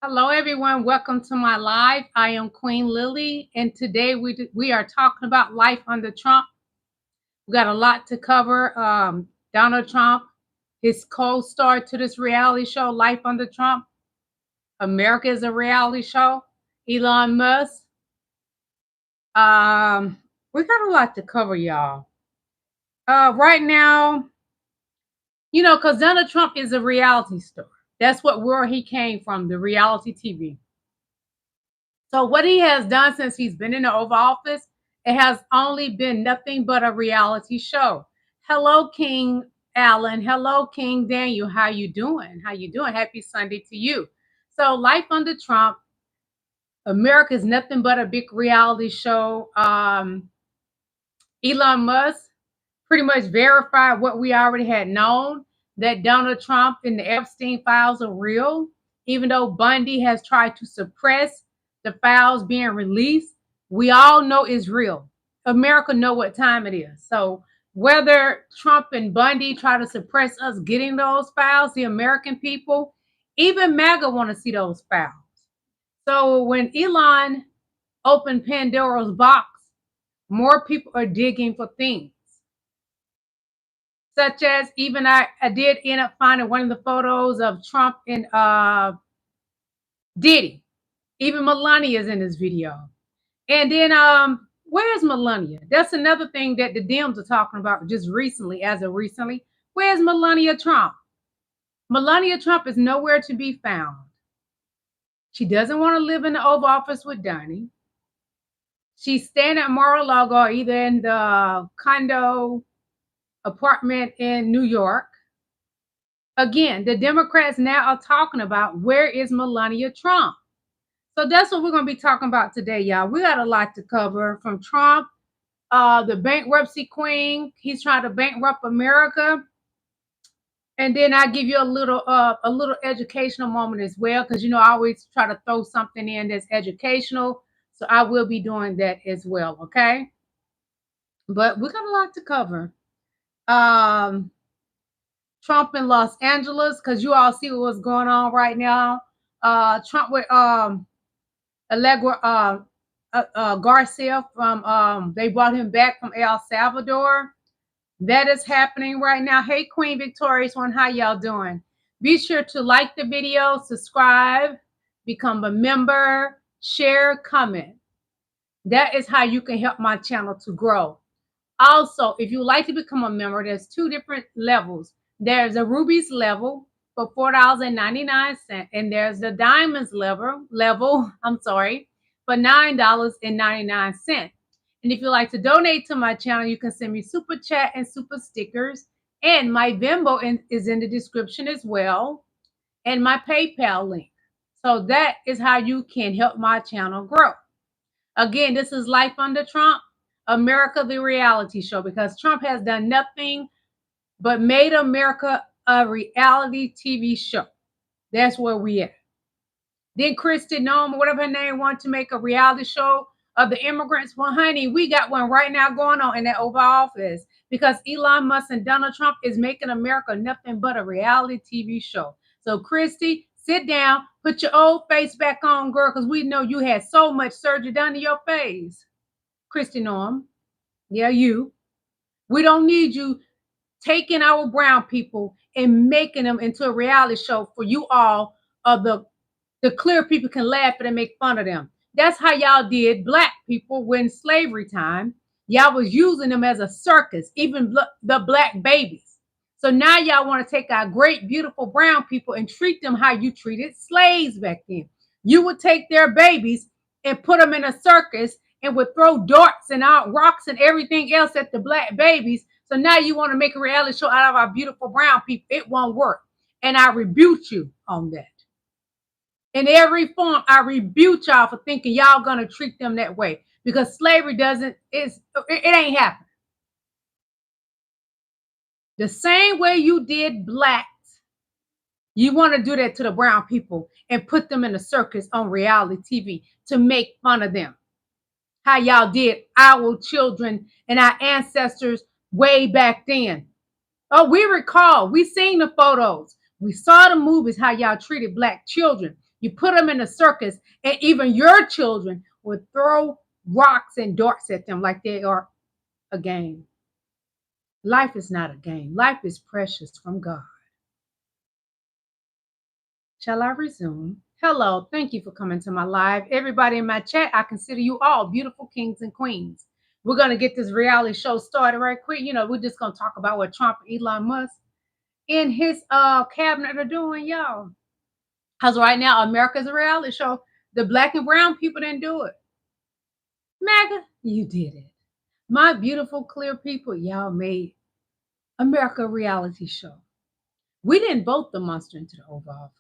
Hello, everyone. Welcome to my live. I am Queen Lillie, and today we are talking about life under Trump. We got a lot to cover. Donald Trump, his co-star to this reality show, Life Under Trump. America is a reality show. Elon Musk. We got a lot to cover, y'all. Right now, because Donald Trump is a reality star. That's where he came from, the reality TV. So what he has done since he's been in the Oval Office, it has only been nothing but a reality show. Hello, King Allen. Hello, King Daniel. How you doing? How you doing? Happy Sunday to you. So life under Trump, America is nothing but a big reality show. Elon Musk pretty much verified what we already had known, that Donald Trump and the Epstein files are real, even though Bundy has tried to suppress the files being released. We all know it's real. America know what time it is. So whether Trump and Bundy try to suppress us getting those files, the American people, even MAGA want to see those files. So when Elon opened Pandora's box, more people are digging for things. Such as even I did end up finding one of the photos of Trump and Diddy. Even Melania is in this video. And then where's Melania? That's another thing that the Dems are talking about just recently, as of recently. Where's Melania Trump? Melania Trump is nowhere to be found. She doesn't want to live in the Oval Office with Donnie. She's staying at Mar-a-Lago, either in the condo apartment in New York. Again, the Democrats now are talking about where is Melania Trump. So that's what we're going to be talking about today, y'all. We got a lot to cover, from Trump, the bankruptcy queen. He's trying to bankrupt America. And then I give you a little educational moment as well, because I always try to throw something in that's educational. So I will be doing that as well, okay? But we got a lot to cover. Trump in Los Angeles, because you all see what's going on right now. Trump with Allegra Garcia from they brought him back from El Salvador. That is happening right now. Hey, Queen Victorious One, how y'all doing? Be sure to like the video, subscribe, become a member, share, comment. That is how you can help my channel to grow. Also, if you would like to become a member, there's two different levels. There's a Rubies level for $4.99, and there's the Diamonds level, for $9.99. And if you'd like to donate to my channel, you can send me super chat and super stickers. And my Venmo is in the description as well, and my PayPal link. So that is how you can help my channel grow. Again, this is Life Under Trump, America the reality show, because Trump has done nothing but made America a reality TV show. That's where we at. Then Kristi Noem, whatever her name, wanted to make a reality show of the immigrants. Well, honey, we got one right now going on in that Oval Office, because Elon Musk and Donald Trump is making America nothing but a reality TV show. So Kristi, sit down, put your old face back on, girl, because we know you had so much surgery done to your face. Kristi Noem, yeah, you. We don't need you taking our brown people and making them into a reality show for you all of the clear people can laugh at and make fun of them. That's how y'all did black people when slavery time. Y'all was using them as a circus, even the black babies. So now y'all want to take our great, beautiful brown people and treat them how you treated slaves back then. You would take their babies and put them in a circus and would throw darts and rocks and everything else at the black babies. So now you want to make a reality show out of our beautiful brown people. It won't work. And I rebuke you on that. In every form, I rebuke y'all for thinking y'all gonna treat them that way, because slavery it ain't happening. The same way you did blacks, you want to do that to the brown people and put them in a circus on reality TV to make fun of them. How y'all did our children and our ancestors way back then. Oh, we recall, we seen the photos. We saw the movies, how y'all treated black children. You put them in a circus, and even your children would throw rocks and darts at them like they are a game. Life is not a game. Life is precious from God. Shall I resume? Hello, thank you for coming to my live. Everybody in my chat, I consider you all beautiful kings and queens. We're going to get this reality show started right quick. You know, we're just going to talk about what Trump and Elon Musk in his cabinet are doing, y'all. Because right now, America's a reality show. The black and brown people didn't do it. MAGA, you did it. My beautiful, clear people, y'all made America a reality show. We didn't vote the monster into the Oval Office.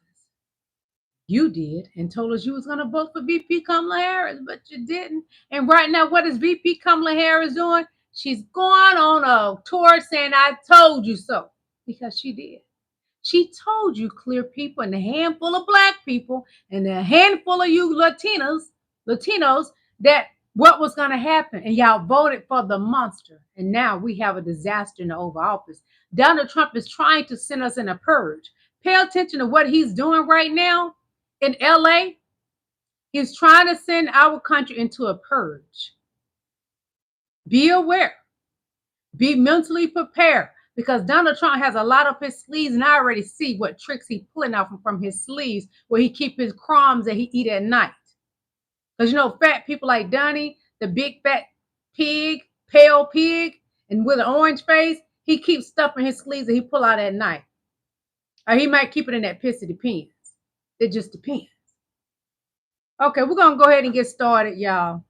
You did, and told us you was going to vote for VP Kamala Harris, but you didn't. And right now, what is VP Kamala Harris doing? She's going on a tour saying, I told you so, because she did. She told you, clear people, and a handful of black people, and a handful of you Latinos, that what was going to happen. And y'all voted for the monster. And now we have a disaster in the Oval Office. Donald Trump is trying to send us in a purge. Pay attention to what he's doing right now in LA. He's trying to send our country into a purge. Be aware. Be mentally prepared. Because Donald Trump has a lot up his sleeves, and I already see what tricks he's pulling out from his sleeves, where he keep his crumbs that he eat at night. Because you know, fat people like Donnie, the big fat pig, pale pig, and with an orange face, he keeps stuff in his sleeves that he pull out at night. Or he might keep it in that piss. It depends. It just depends. Okay, we're gonna go ahead and get started, y'all.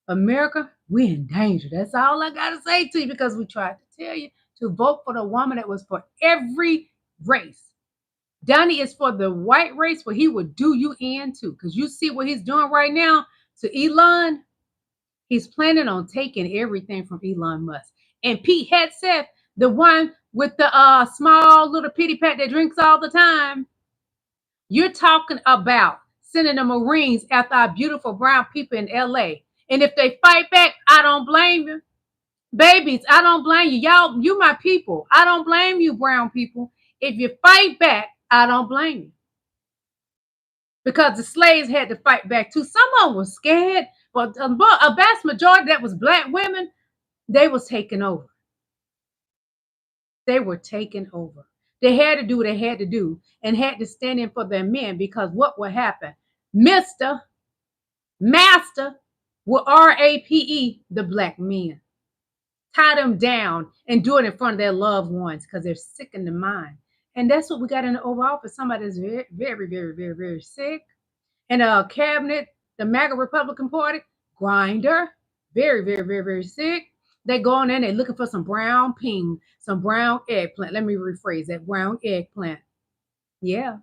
America, we're in danger. That's all I gotta say to you, because we tried to tell you to vote for the woman that was for every race. Donnie is for the white race, where he would do you in too. Because you see what he's doing right now to Elon. He's planning on taking everything from Elon Musk. And Pete Hegseth, the one with the small little pity pat that drinks all the time, you're talking about sending the Marines after our beautiful brown people in LA. And if they fight back, I don't blame you. Babies, I don't blame you. Y'all, you my people. I don't blame you, brown people. If you fight back, I don't blame you. Because the slaves had to fight back too. Some of them were scared, but a vast majority that was black women, they was taken over. They were taken over. They had to do what they had to do, and had to stand in for their men, because what would happen? Master will RAPE the black men. Tie them down and do it in front of their loved ones, because they're sick in the mind. And that's what we got in the Oval Office. Somebody that's very, very, very, very, very sick. And a cabinet, the MAGA Republican Party, grinder, very, very, very, very sick. They go in there and they're looking for some brown ping, some brown eggplant. Let me rephrase that, brown eggplant. Yeah.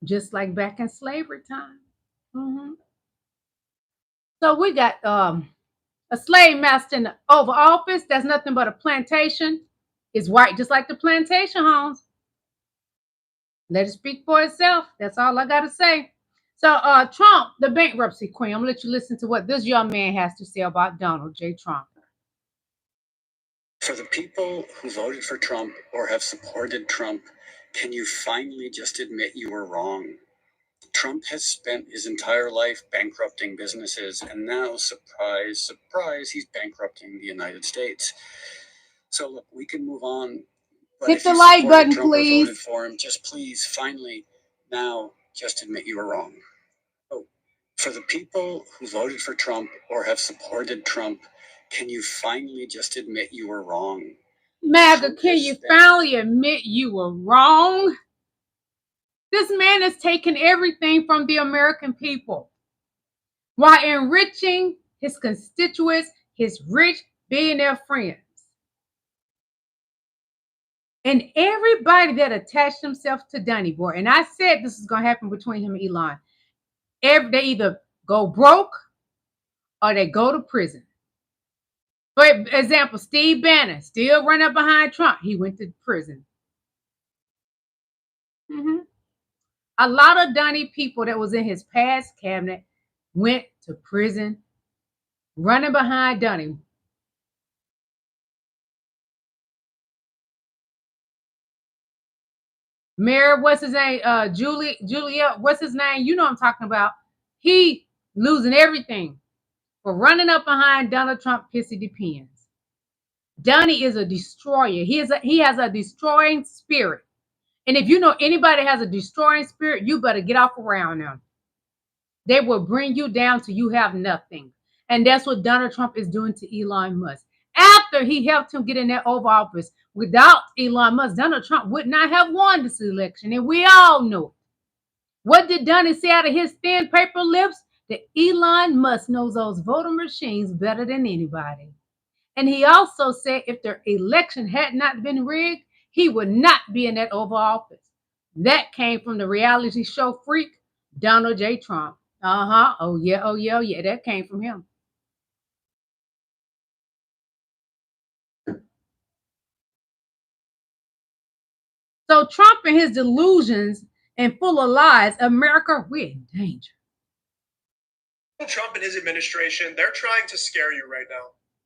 Just like back in slavery time. So we got a slave master in the Oval Office. That's nothing but a plantation. It's white, just like the plantation homes. Let it speak for itself. That's all I got to say. So Trump, the bankruptcy queen, I'm going to let you listen to what this young man has to say about Donald J. Trump. For the people who voted for Trump or have supported Trump, can you finally just admit you were wrong? Trump has spent his entire life bankrupting businesses, and now, surprise, surprise, he's bankrupting the United States. So look, we can move on. But hit the like button, Trump please. Or voted for him, just please, finally, now, just admit you were wrong. Oh, for the people who voted for Trump or have supported Trump, can you finally just admit you were wrong? MAGA, can you finally admit you were wrong? This man is taking everything from the American people while enriching his constituents, his rich billionaire friends. And everybody that attached themselves to Donnie Boy. And I said this is going to happen between him and Elon. They either go broke or they go to prison. For example, Steve Bannon, still running behind Trump. He went to prison. A lot of Donnie people that was in his past cabinet went to prison, running behind Donnie. Mayor, what's his name? Julia, what's his name? You know what I'm talking about. He losing everything for running up behind Donald Trump pissy depends. Donnie is a destroyer. He has a destroying spirit. And if you know anybody has a destroying spirit, you better get off around them. They will bring you down till you have nothing. And that's what Donald Trump is doing to Elon Musk. After he helped him get in that Oval Office, without Elon Musk, Donald Trump would not have won this election. And we all know it. What did Donnie say out of his thin paper lips? That Elon Musk knows those voting machines better than anybody. And he also said if the election had not been rigged, he would not be in that Oval Office. That came from the reality show freak, Donald J. Trump. Oh yeah. That came from him. So Trump and his delusions and full of lies, America, we're in danger. Trump and his administration, they're trying to scare you right now.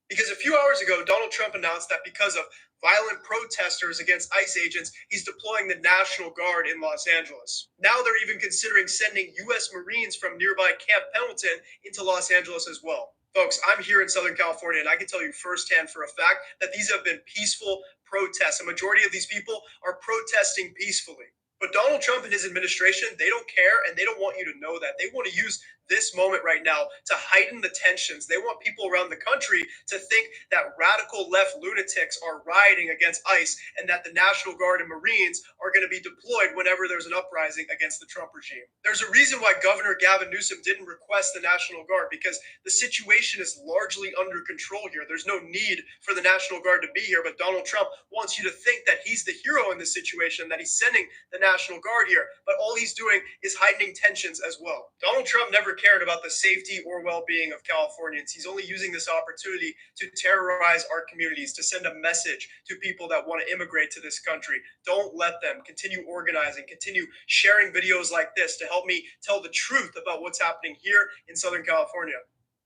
Because a few hours ago, Donald Trump announced that because of violent protesters against ICE agents, he's deploying the National Guard in Los Angeles. Now they're even considering sending U.S. Marines from nearby Camp Pendleton into Los Angeles as well. Folks, I'm here in Southern California, and I can tell you firsthand for a fact that these have been peaceful protests. A majority of these people are protesting peacefully. But Donald Trump and his administration, they don't care, and they don't want you to know that. They want to use this moment right now to heighten the tensions. They want people around the country to think that radical left lunatics are rioting against ICE and that the National Guard and Marines are going to be deployed whenever there's an uprising against the Trump regime. There's a reason why Governor Gavin Newsom didn't request the National Guard, because the situation is largely under control here. There's no need for the National Guard to be here, but Donald Trump wants you to think that he's the hero in this situation, that he's sending the National Guard here, but all he's doing is heightening tensions as well. Donald Trump never cared about the safety or well-being of Californians. He's only using this opportunity to terrorize our communities, to send a message to people that want to immigrate to this country. Don't let them. Continue organizing, continue sharing videos like this to help me tell the truth about what's happening here in Southern California.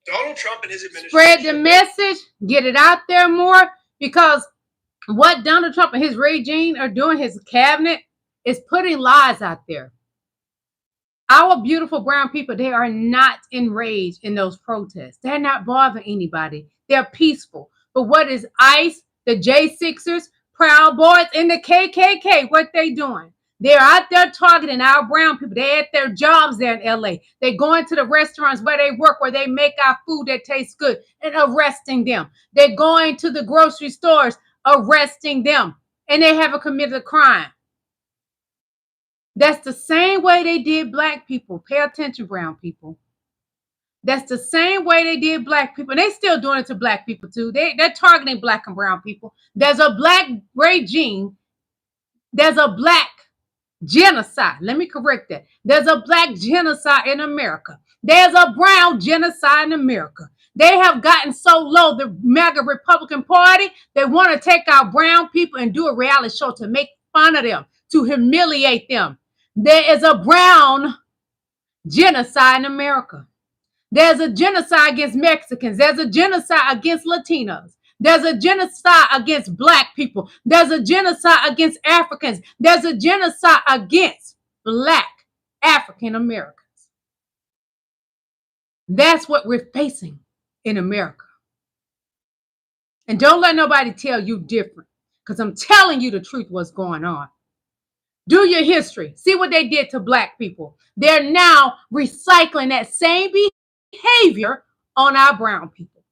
Donald Trump and his administration. Spread the message, get it out there more, because what Donald Trump and his regime are doing, his cabinet, is putting lies out there. Our beautiful brown people, they are not enraged in those protests. They're not bothering anybody. They're peaceful. But what is ICE, the J6ers, Proud Boys, and the KKK, what they doing? They're out there targeting our brown people. They're at their jobs there in LA. They're going to the restaurants where they work, where they make our food that tastes good, and arresting them. They're going to the grocery stores, arresting them, and they haven't committed a crime. That's the same way they did black people. Pay attention, brown people. That's the same way they did black people. And they still doing it to black people too. They're targeting black and brown people. There's a black regime. There's a black genocide. Let me correct that. There's a black genocide in America. There's a brown genocide in America. They have gotten so low, the MAGA Republican Party, they want to take our brown people and do a reality show to make fun of them, to humiliate them. There is a brown genocide in America. There's a genocide against Mexicans. There's a genocide against Latinos. There's a genocide against black people. There's a genocide against Africans. There's a genocide against black African Americans. That's what we're facing in America. And don't let nobody tell you different, because I'm telling you the truth, what's going on. Do your history. See what they did to black people. They're now recycling that same behavior on our brown people.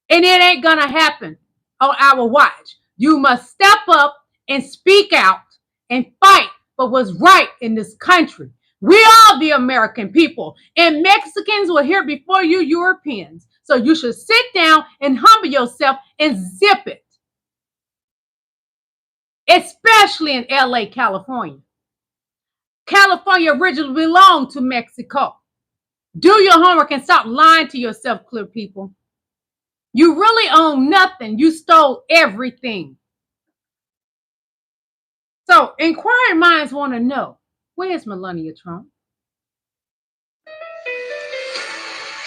And it ain't gonna happen on our watch. You must step up and speak out and fight for what's right in this country. We are the American people, and Mexicans were here before you Europeans. So you should sit down and humble yourself and zip it. Especially in LA, California. California originally belonged to Mexico. Do your homework and stop lying to yourself, clear people. You really own nothing. You stole everything. So inquiring minds want to know, where's Melania Trump?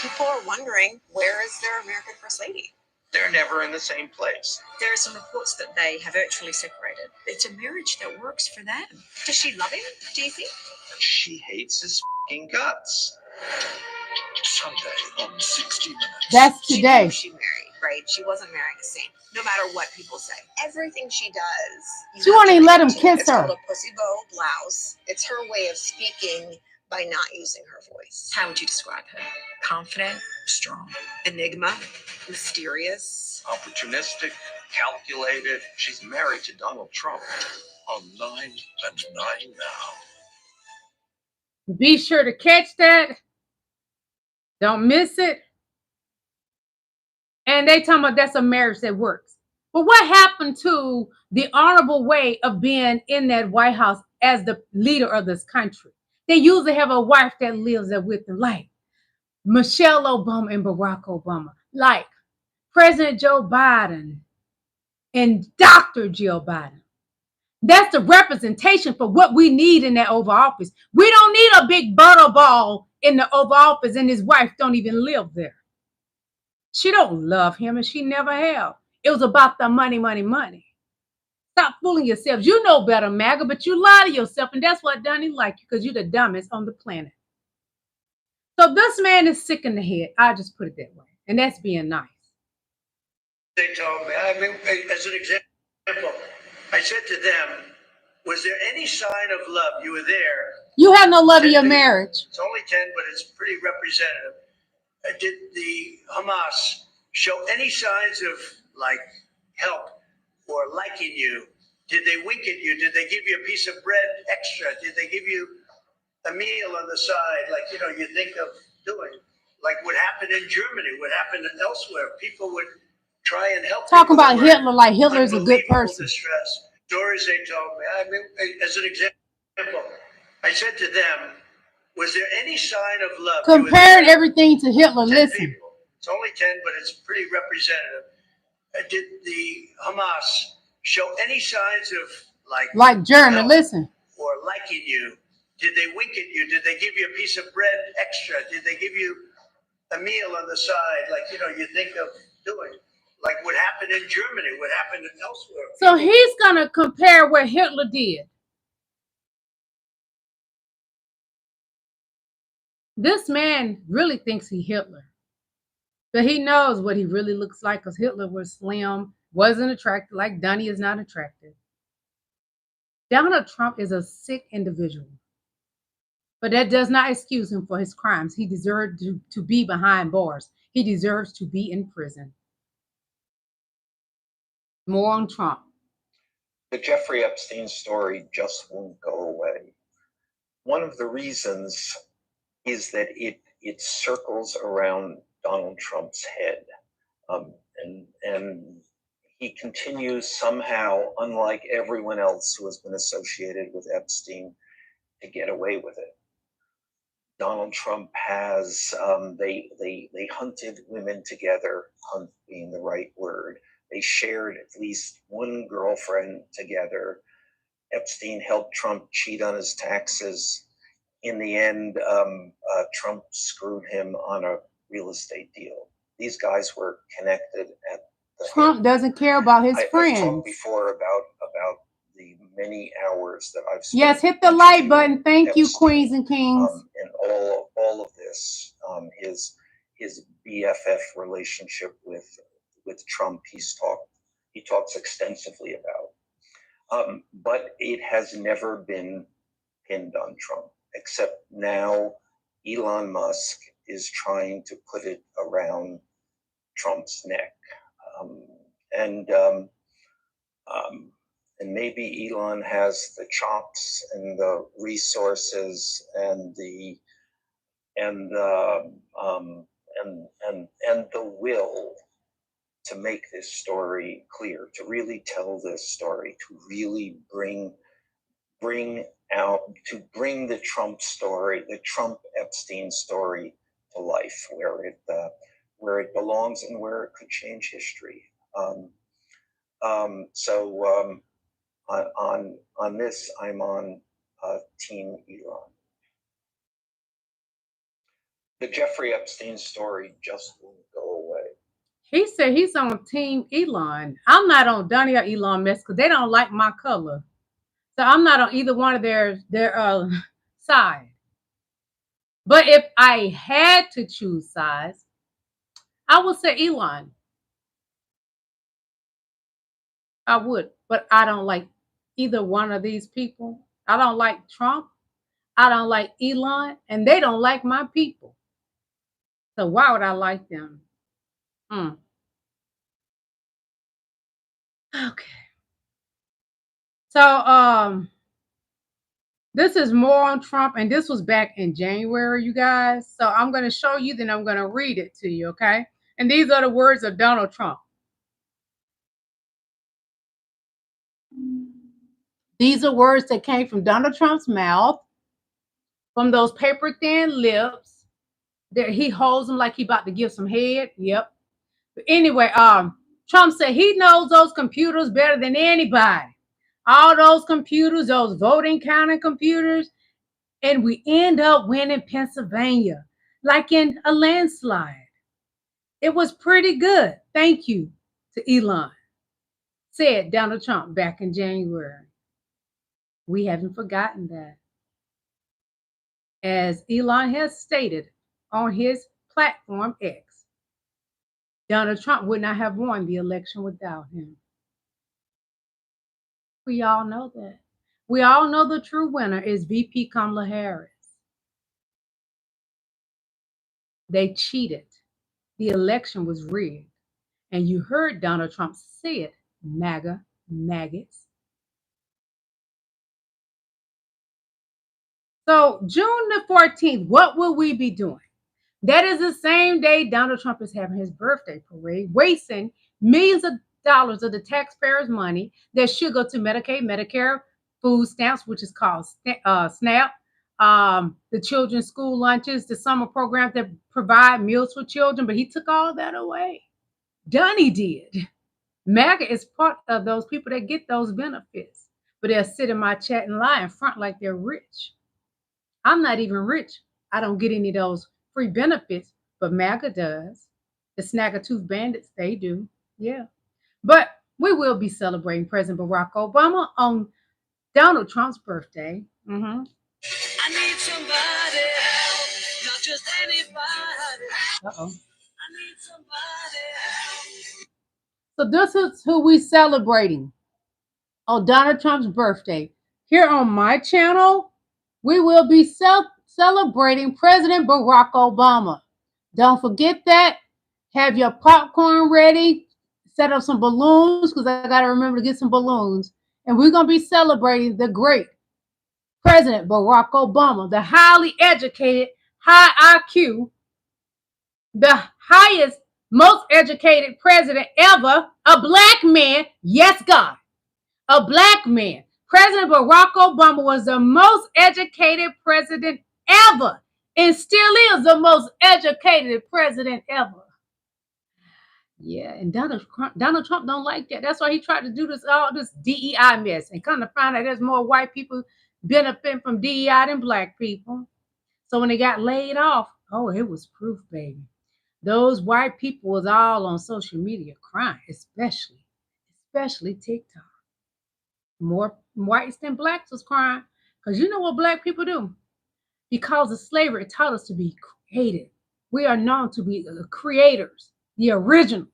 People are wondering, where is their American First Lady? They're never in the same place. There are some reports that they have virtually separated. decided. It's a marriage that works for them. Does she love him, do you think? She hates his f***ing guts. Sunday on 60 Minutes. That's She today. knew she married, right? She wasn't marrying a saint, no matter what people say. Everything she does, you She have won't to even let him react to. kiss It's her. called a pussy bow blouse. It's her way of speaking by not using her voice. How would you describe her? Confident, strong, enigma, mysterious. Opportunistic, calculated. She's married to Donald Trump. On 9 and 9 now. Be sure to catch that. Don't miss it. And they talking about that's a marriage that works. But what happened to the honorable way of being in that White House as the leader of this country? They usually have a wife that lives there with them, like Michelle Obama and Barack Obama, like President Joe Biden and Dr. Jill Biden. That's the representation for what we need in that Oval Office. We don't need a big butterball in the Oval Office, and his wife don't even live there. She don't love him, and she never have. It was about the money, money, money. Stop fooling yourselves. You know better, MAGA, but you lie to yourself, and that's what done him like you, because you're the dumbest on the planet. So this man is sick in the head. I'll just put it that way, and that's being nice. They told me, I mean, as an example, I said to them, was there any sign of love? You were there. You have no love in your marriage. It's only 10, but it's pretty representative. Did the Hamas show any signs of like help or liking you? Did they wink at you? Did they give you a piece of bread extra? Did they give you a meal on the side, like, you know, you think of doing? Like what happened in Germany, what happened elsewhere. People would try and help. Talking about Hitler like Hitler's a good person. Distress. Stories they told me. I mean, as an example, I said to them, was there any sign of love? Comparing everything to Hitler, 10 listen. people. It's only 10, but it's pretty representative. Did the Hamas show any signs of like German, help listen. or liking you? Did they wink at you? Did they give you a piece of bread extra? Did they give you a meal on the side, like, you know, you think of doing? Like what happened in Germany, what happened elsewhere. So he's going to compare what Hitler did. This man really thinks he's Hitler. But he knows what he really looks like, because Hitler was slim, wasn't attractive, like Donnie is not attractive. Donald Trump is a sick individual. But that does not excuse him for his crimes. He deserved to be behind bars. He deserves to be in prison. More on Trump. The Jeffrey Epstein story just won't go away. One of the reasons is that it circles around Donald Trump's head. And he continues somehow, unlike everyone else who has been associated with Epstein, to get away with it. Donald Trump has, they hunted women together, hunt being the right word. They shared at least one girlfriend together. Epstein helped Trump cheat on his taxes. In the end, Trump screwed him on a real estate deal. These guys were connected at the Trump doesn't care about his friends. I talked before about the many hours that I've spent. Yes, hit the like button. Thank you, queens and kings. And all of this, his BFF relationship with Trump, he talks extensively about. But it has never been pinned on Trump, except now Elon Musk is trying to put it around Trump's neck. And maybe Elon has the chops and the resources and the will to make this story clear, to really tell this story, to really bring the Trump story, the Trump Epstein story to life, where it belongs and where it could change history. On this, I'm on Team Elon. The Jeffrey Epstein story just won't go away. He said he's on Team Elon. I'm not on Donnie or Elon Musk because they don't like my color. So I'm not on either one of their side. But if I had to choose sides, I would say Elon. I would, but I don't like either one of these people. I don't like Trump. I don't like Elon, and they don't like my people. So why would I like them? Okay. So this is more on Trump, and this was back in January, you guys. So I'm going to show you, then I'm going to read it to you, okay? And these are the words of Donald Trump. These are words that came from Donald Trump's mouth, from those paper thin lips that he holds them like he about to give some head. Yep. But anyway, Trump said he knows those computers better than anybody. All those computers, those voting counting computers, and we end up winning Pennsylvania, like in a landslide. It was pretty good. Thank you to Elon, said Donald Trump back in January. We haven't forgotten that. As Elon has stated on his platform X, Donald Trump would not have won the election without him. We all know that. We all know the true winner is VP Kamalaharris. They cheated. The election was rigged. And you heard Donald Trump say it, MAGA, maggots. So June the 14th, what will we be doing? That is the same day Donald Trump is having his birthday parade, wasting millions of dollars of the taxpayers' money that should go to Medicaid, Medicare, food stamps, which is called SNAP, the children's school lunches, the summer programs that provide meals for children, but he took all that away. Donnie did. MAGA is part of those people that get those benefits, but they'll sit in my chat and lie in front like they're rich. I'm not even rich. I don't get any of those free benefits, but MAGA does. The Snagger-tooth bandits, they do. Yeah. But we will be celebrating President Barack Obama on Donald Trump's birthday. I need somebody help, not just anybody. Uh-oh. I need somebody help. So this is who we celebrating on Donald Trump's birthday. Here on my channel, we will be celebrating President Barack Obama. Don't forget that. Have your popcorn ready. Set up some balloons because I got to remember to get some balloons. And we're going to be celebrating the great President Barack Obama, the highly educated, high IQ, the highest, most educated president ever, a black man. Yes, God, a black man. President Barack Obama was the most educated president ever and still is the most educated president ever. Yeah, and Donald Trump don't like that. That's why he tried to do all this DEI mess and come to find out there's more white people benefiting from DEI than black people. So when they got laid off, oh, it was proof, baby. Those white people was all on social media crying, especially TikTok. More whites than blacks was crying. Because you know what black people do? Because of slavery, it taught us to be creative. We are known to be the creators, the originals.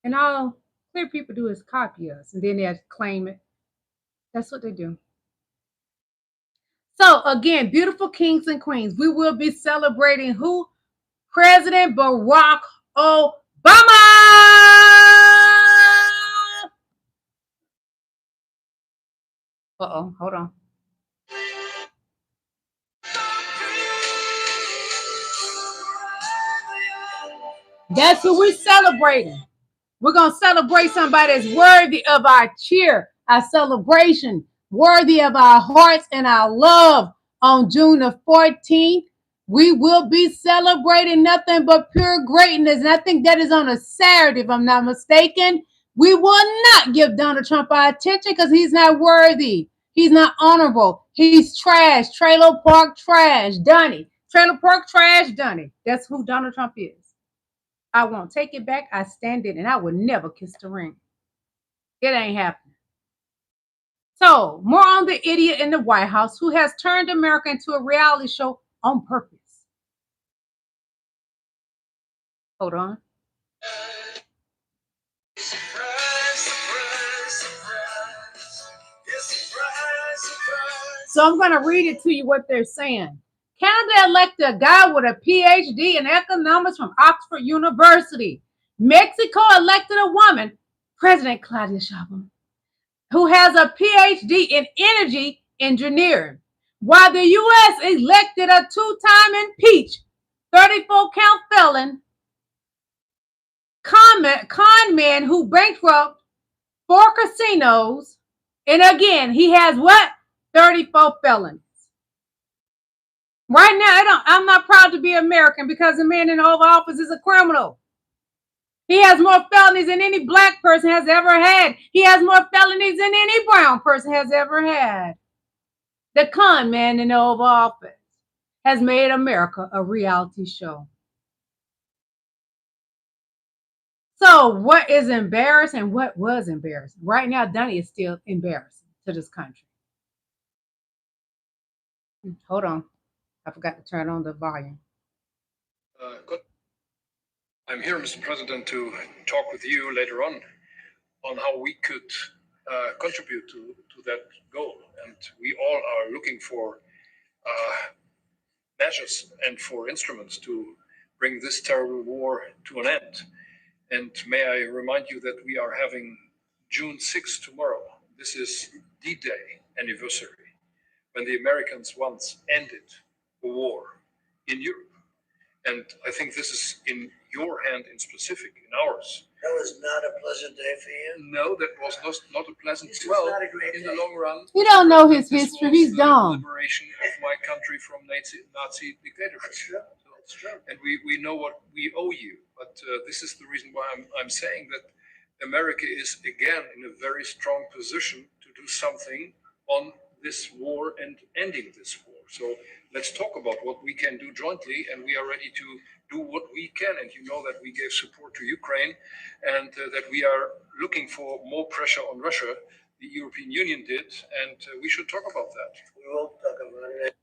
And all clear people do is copy us. And then they claim it. That's what they do. So again, beautiful kings and queens, we will be celebrating who? President Barack Obama. Uh-oh, hold on. That's who we're celebrating. We're going to celebrate somebody that's worthy of our cheer, our celebration, worthy of our hearts and our love. On June the 14th, we will be celebrating nothing but pure greatness. And I think that is on a Saturday, if I'm not mistaken. We will not give Donald Trump our attention because he's not worthy. He's not honorable. He's trash. Trailer park trash. Donnie. Trailer park trash. Donnie. That's who Donald Trump is. I won't take it back. I stand it, and I will never kiss the ring. It ain't happening. So, more on the idiot in the White House who has turned America into a reality show on purpose. Hold on. So I'm going to read it to you what they're saying. Canada elected a guy with a PhD in economics from Oxford University. Mexico elected a woman, President Claudia Sheinbaum, who has a PhD in energy engineering, while the U.S. elected a two-time impeached 34-count felon, con man who bankrupted 4 casinos, and again, he has what? 34 felonies. Right now, I'm not proud to be American because the man in the Oval Office is a criminal. He has more felonies than any black person has ever had. He has more felonies than any brown person has ever had. The con man in the Oval Office has made America a reality show. So what is embarrassing? What was embarrassing? Right now, Donnie is still embarrassing to this country. Hold on. I forgot to turn on the volume. I'm here, Mr. President, to talk with you later on how we could contribute to that goal. And we all are looking for measures and for instruments to bring this terrible war to an end. And may I remind you that we are having June 6th tomorrow. This is D-Day anniversary, when the Americans once ended the war in Europe. And I think this is in your hand in specific, in ours. That was not a pleasant day for you. No, that was not a pleasant. This was not a great in day. the long run, You don't know his this history. was He's the dumb. liberation of my country from Nazi dictatorship. That's true. That's true. And we know what we owe you. But this is the reason why I'm saying that America is again in a very strong position to do something on this war and ending this war. So let's talk about what we can do jointly, and we are ready to do what we can. And you know that we gave support to Ukraine, and that we are looking for more pressure on Russia. The European Union did, and we should talk about that. We will talk about it.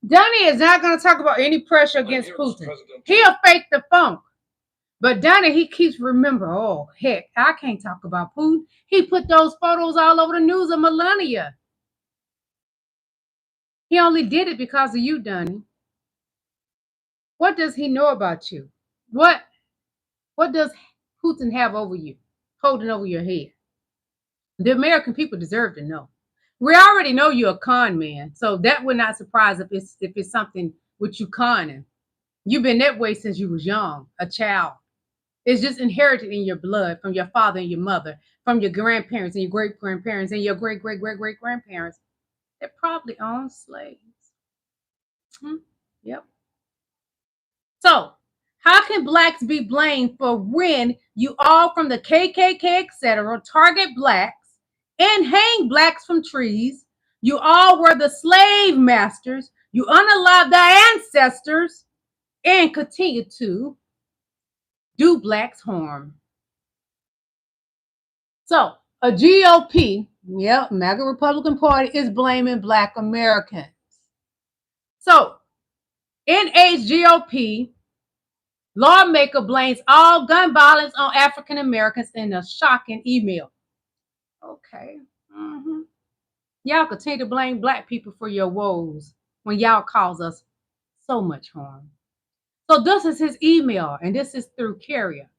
Donnie is not going to talk about any pressure against here, Putin. President. He'll fake the funk. But Donnie, he keeps remember, oh, heck, I can't talk about Putin. He put those photos all over the news of Melania. He only did it because of you, Donnie. What does he know about you? What does Putin have over you, holding over your head? The American people deserve to know. We already know you're a con man, so that would not surprise if it's something with you conning. You've been that way since you was young, a child. It's just inherited in your blood from your father and your mother, from your grandparents and your great-grandparents and your great-great-great-great-grandparents that probably owned slaves. Yep. So, how can blacks be blamed for when you all from the KKK, etc., target blacks and hang blacks from trees? You all were the slave masters. You unalived their ancestors and continue to do blacks harm. So, a GOP, MAGA Republican Party, is blaming black Americans. So, NHGOP lawmaker blames all gun violence on African Americans in a shocking email. Okay. Y'all continue to blame black people for your woes when y'all cause us so much harm. So this is his email, and this is through Carrier.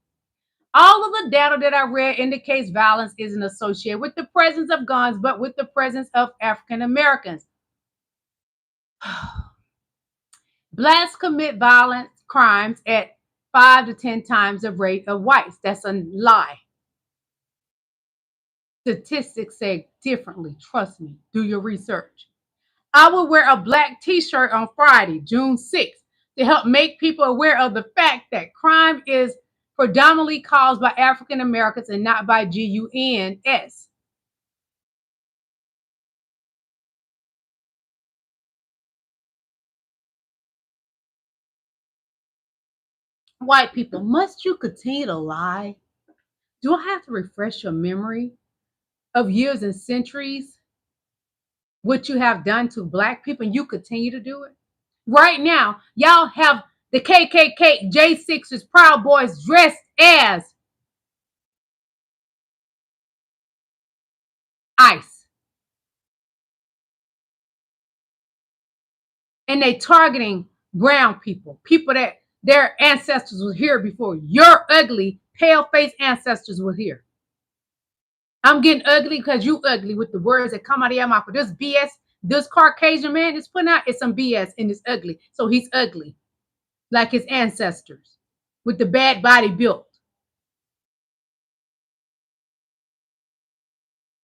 All of the data that I read indicates violence isn't associated with the presence of guns, but with the presence of African Americans. Blacks commit violent crimes at 5 to 10 times the rate of whites. That's a lie. Statistics say differently. Trust me. Do your research. I will wear a black t-shirt on Friday, June 6th, to help make people aware of the fact that crime is predominantly caused by African Americans and not by GUNS. White people, must you continue to lie? Do I have to refresh your memory of years and centuries what you have done to Black people, and you continue to do it? Right now, y'all have the KKK, J6s, Proud Boys dressed as ICE. And they targeting brown people, people that their ancestors were here before. Your ugly, pale-faced ancestors were here. I'm getting ugly because you ugly with the words that come out of your mouth. But this BS, this Caucasian man is putting out, it's some BS and it's ugly. So he's ugly, like his ancestors, with the bad body built.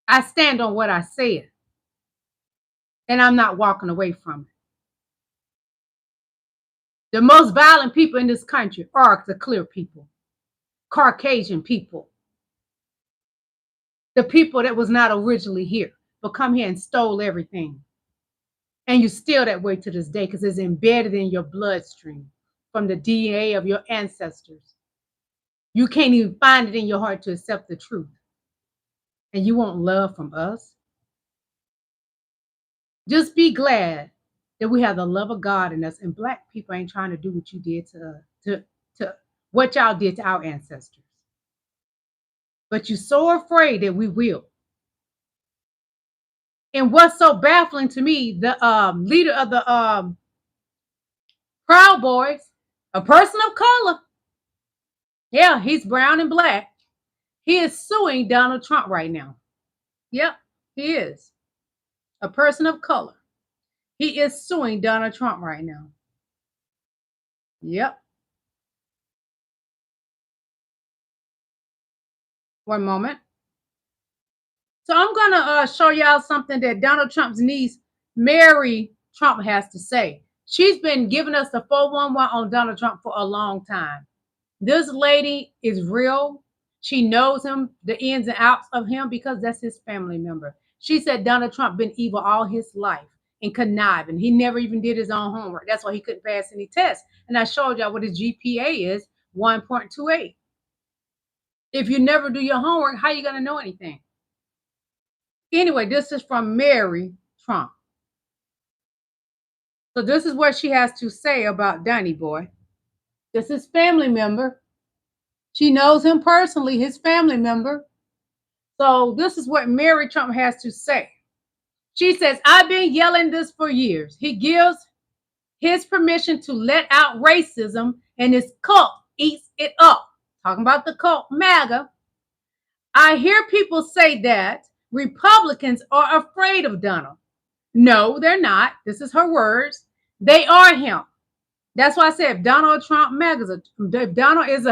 I stand on what I said, and I'm not walking away from it. The most violent people in this country are the clear people, Caucasian people, the people that was not originally here, but come here and stole everything. And you're still that way to this day because it's embedded in your bloodstream from the DNA of your ancestors. You can't even find it in your heart to accept the truth. And you want love from us? Just be glad that we have the love of God in us, and Black people ain't trying to do what you did to what y'all did to our ancestors. But you're so afraid that we will. And what's so baffling to me, the leader of the Proud Boys, a person of color, yeah, he's brown and Black, he is suing Donald Trump right now. Yep, he is. A person of color. He is suing Donald Trump right now. Yep. One moment. So I'm going to show y'all something that Donald Trump's niece, Mary Trump, has to say. She's been giving us the 411 on Donald Trump for a long time. This lady is real. She knows him, the ins and outs of him, because that's his family member. She said Donald Trump been evil all his life and conniving. He never even did his own homework. That's why he couldn't pass any tests. And I showed y'all what his GPA is, 1.28. If you never do your homework, how are you going to know anything? Anyway, this is from Mary Trump. So this is what she has to say about Donnie Boy. This is family member. She knows him personally, his family member. So this is what Mary Trump has to say. She says, I've been yelling this for years. He gives his permission to let out racism, and his cult eats it up. Talking about the cult, MAGA. I hear people say that Republicans are afraid of Donald. No, they're not. This is her words. They are him. That's why I said if Donald Trump, MAGA is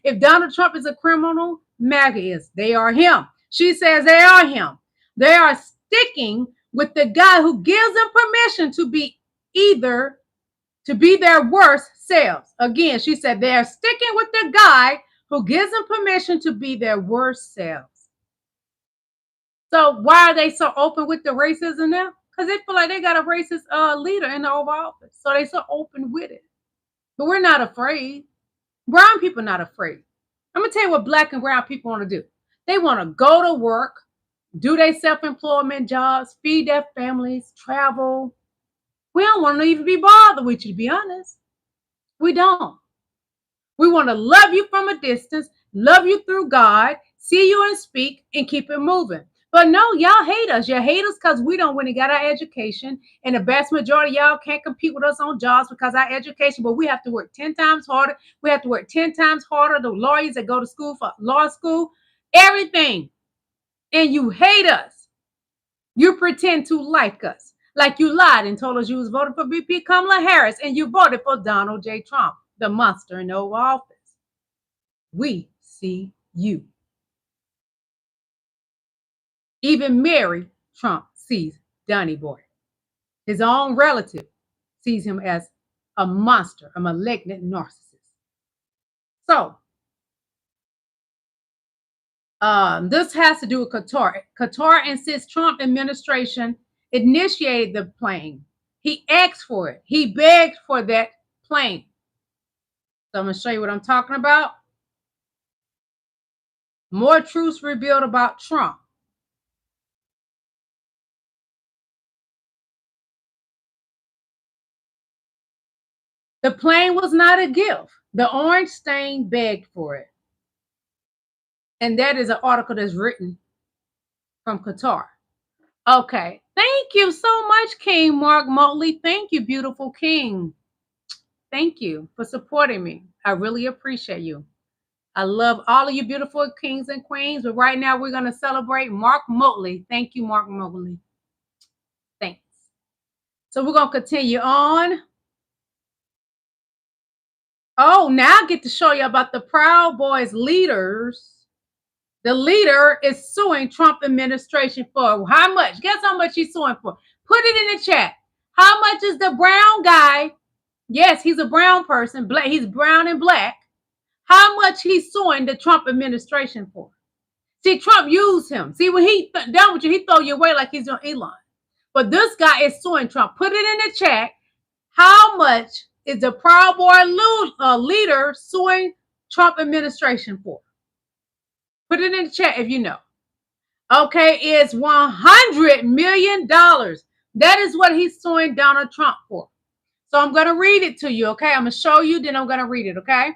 if Donald Trump is a criminal, MAGA is. They are him. She says they are him. They are sticking with the guy who gives them permission to be their worst selves. Again, she said they are sticking with the guy who gives them permission to be their worst selves. So why are they so open with the racism now? Because they feel like they got a racist leader in the Oval Office. So they're so open with it. But we're not afraid. Brown people are not afraid. I'm going to tell you what Black and brown people want to do. They want to go to work, do their self-employment jobs, feed their families, travel. We don't want to even be bothered with you, to be honest. We don't. We want to love you from a distance, love you through God, see you and speak, and keep it moving. But no, y'all hate us. You hate us because we don't win and got our education. And the vast majority of y'all can't compete with us on jobs because our education, but we have to work 10 times harder. We have to work 10 times harder. The lawyers that go to school for law school, everything. And you hate us. You pretend to like us. Like you lied and told us you was voting for VP Kamalaharris and you voted for Donald J. Trump, the monster in the Oval Office. We see you. Even Mary Trump sees Donnie Boy. His own relative sees him as a monster, a malignant narcissist. So, this has to do with Qatar. Qatar insists Trump administration initiated the plane. He asked for it. He begged for that plane. So I'm going to show you what I'm talking about. More truths revealed about Trump. The plane was not a gift. The orange stain begged for it. And that is an article that's written from Qatar. Okay. Thank you so much, King Mark Motley. Thank you, beautiful King. Thank you for supporting me. I really appreciate you. I love all of you beautiful kings and queens. But right now, we're going to celebrate Mark Motley. Thank you, Mark Motley. Thanks. So we're going to continue on. Oh, now I get to show you about the Proud Boys leaders. The leader is suing Trump administration for how much? Guess how much he's suing for? Put it in the chat. How much is the brown guy? Yes, he's a brown person. Black. He's brown and black. How much he's suing the Trump administration for? See, Trump used him. See, when he done with you, he throw you away like he's on Elon. But this guy is suing Trump. Put it in the chat. How much is the Proud Boy leader suing Trump administration for? Put it in the chat if you know. Okay, it's $100 million. That is what he's suing Donald Trump for. So I'm going to read it to you, okay? I'm going to show you, then I'm going to read it, okay?